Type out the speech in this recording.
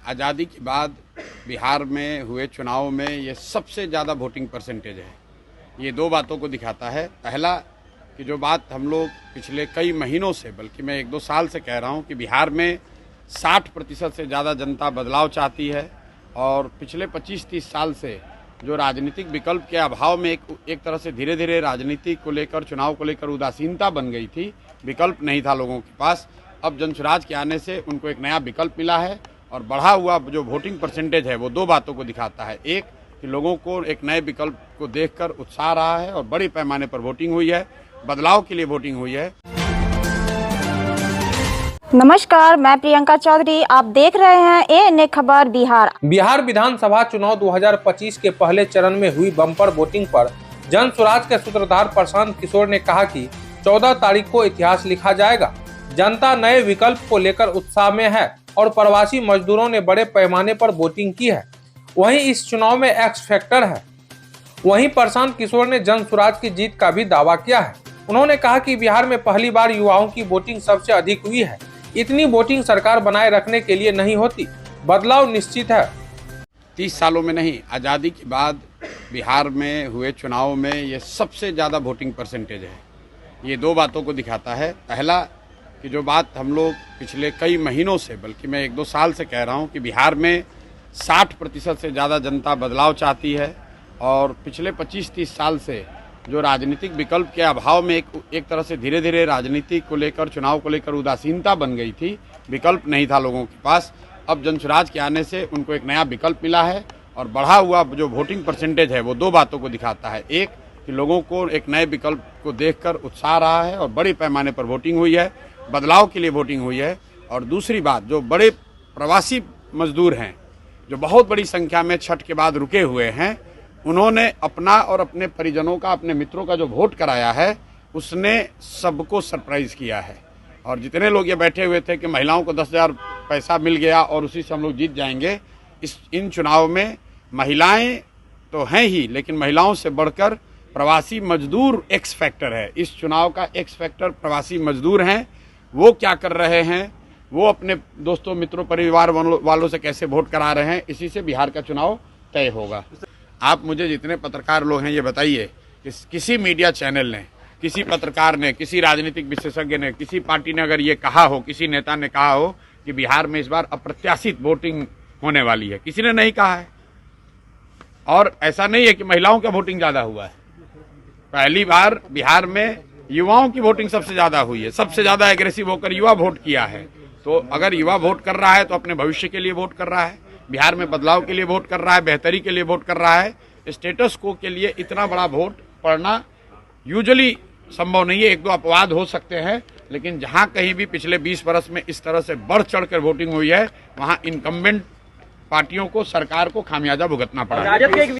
आज़ादी के बाद बिहार में हुए चुनाव में ये सबसे ज़्यादा वोटिंग परसेंटेज है। ये दो बातों को दिखाता है। पहला कि जो बात हम लोग पिछले कई महीनों से, बल्कि मैं 1-2 साल से कह रहा हूँ कि बिहार में 60% से ज़्यादा जनता बदलाव चाहती है और पिछले 25-30 साल से जो राजनीतिक विकल्प के अभाव में एक तरह से धीरे धीरे राजनीति को लेकर, चुनाव को लेकर उदासीनता बन गई थी, विकल्प नहीं था लोगों के पास। अब जनसुराज के आने से उनको एक नया विकल्प मिला है और बढ़ा हुआ जो वोटिंग परसेंटेज है वो दो बातों को दिखाता है। एक कि लोगों को एक नए विकल्प को देखकर उत्साह रहा है और बड़े पैमाने पर वोटिंग हुई है, बदलाव के लिए वोटिंग हुई है। नमस्कार, मैं प्रियंका चौधरी, आप देख रहे हैं ANA खबर बिहार। बिहार विधानसभा चुनाव 2025 के पहले चरण में हुई बम्पर वोटिंग पर जनसुराज के सूत्रधार प्रशांत किशोर ने कहा कि 14 तारीख को इतिहास लिखा जाएगा। जनता नए विकल्प को लेकर उत्साह में है और प्रवासी मजदूरों ने बड़े पैमाने पर वोटिंग की है। वहीं इस चुनाव में एक्स फैक्टर है। वहीं प्रशांत किशोर ने जनसुराज की जीत का भी दावा किया है। उन्होंने कहा कि बिहार में पहली बार युवाओं की वोटिंग सबसे अधिक हुई है। इतनी वोटिंग सरकार बनाए रखने के लिए नहीं होती, बदलाव निश्चित है। 30 सालों में नहीं, आज़ादी के बाद बिहार में हुए चुनाव में ये सबसे ज़्यादा वोटिंग परसेंटेज है। ये दो बातों को दिखाता है। पहला कि जो बात हम लोग पिछले कई महीनों से, बल्कि मैं 1-2 साल से कह रहा हूँ कि बिहार में 60% से ज़्यादा जनता बदलाव चाहती है और पिछले 25-30 साल से जो राजनीतिक विकल्प के अभाव में एक तरह से धीरे धीरे राजनीति को लेकर, चुनाव को लेकर उदासीनता बन गई थी, विकल्प नहीं था लोगों के पास। अब जनसुराज के आने से उनको एक नया विकल्प मिला है और बढ़ा हुआ जो वोटिंग परसेंटेज है वो दो बातों को दिखाता है। एक कि लोगों को एक नए विकल्प को देखकर उत्साह रहा है और बड़े पैमाने पर वोटिंग हुई है, बदलाव के लिए वोटिंग हुई है। और दूसरी बात, जो बड़े प्रवासी मजदूर हैं जो बहुत बड़ी संख्या में छठ के बाद रुके हुए हैं, उन्होंने अपना और अपने परिजनों का, अपने मित्रों का जो वोट कराया है उसने सबको सरप्राइज किया है। और जितने लोग ये बैठे हुए थे कि महिलाओं को 10,000 पैसा मिल गया और उसी से हम लोग जीत जाएंगे, इन चुनाव में महिलाएं तो हैं ही, लेकिन महिलाओं से बढ़कर प्रवासी मजदूर एक्स फैक्टर है। इस चुनाव का एक्स फैक्टर प्रवासी मजदूर हैं। वो क्या कर रहे हैं, वो अपने दोस्तों, मित्रों, परिवार वालों से कैसे वोट करा रहे हैं, इसी से बिहार का चुनाव तय होगा। आप मुझे जितने पत्रकार लोग हैं ये बताइए कि किसी मीडिया चैनल ने, किसी पत्रकार ने, किसी राजनीतिक विशेषज्ञ ने, किसी पार्टी ने अगर ये कहा हो, किसी नेता ने कहा हो कि बिहार में इस बार अप्रत्याशित वोटिंग होने वाली है? किसी ने नहीं कहा है। और ऐसा नहीं है कि महिलाओं का वोटिंग ज़्यादा हुआ है। पहली बार बिहार में युवाओं की वोटिंग सबसे ज़्यादा हुई है। सबसे ज़्यादा एग्रेसिव होकर युवा वोट किया है। तो अगर युवा वोट कर रहा है तो अपने भविष्य के लिए वोट कर रहा है, बिहार में बदलाव के लिए वोट कर रहा है, बेहतरी के लिए वोट कर रहा है। स्टेटस को के लिए इतना बड़ा वोट पड़ना यूजुअली संभव नहीं है। 1-2 अपवाद हो सकते हैं, लेकिन जहां कहीं भी पिछले 20 वर्ष में इस तरह से बढ़ चढ़कर वोटिंग हुई है, वहां इनकम्बेंट पार्टियों को, सरकार को खामियाजा भुगतना पड़ा।